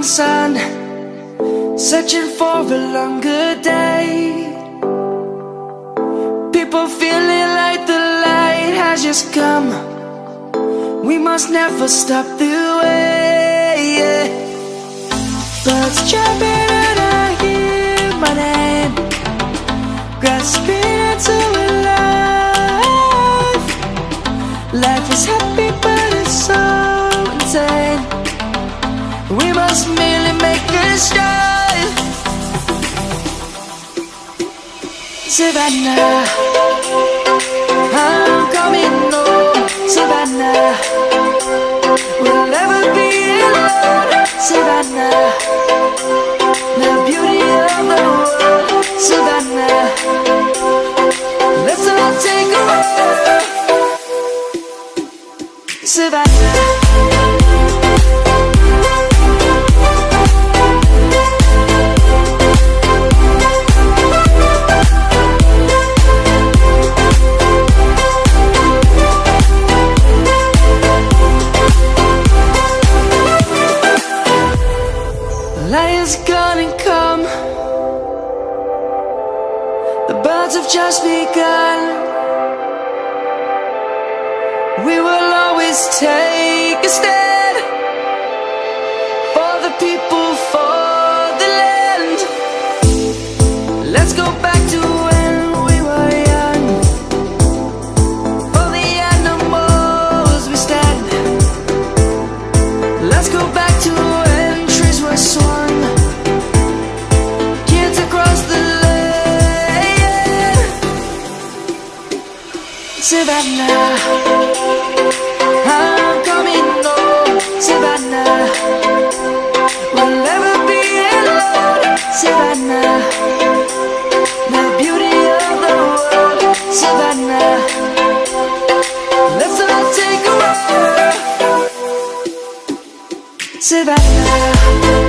sun, searching for a longer day. People feeling like the light has just come. We must never stop the way, yeah. Birds chirping and I hear my name, grasping into a life. Life is happy but it's so insane. We must merely make a start. Savannah, I'm coming home. Savannah, we'll never be alone. Savannah, the beauty of the world. Savannah, let's all take a walk. Savannah. Light is gonna come. The birds have just begun. We will always take a stand for the people, for the land. Let's go back to when we were young. For the animals we stand. Let's go back to when trees were swung. Kids across the land. Savannah, I'm coming home. Savannah, we'll never be alone. Savannah, the beauty of the world. Savannah, let's all take a walk. Savannah.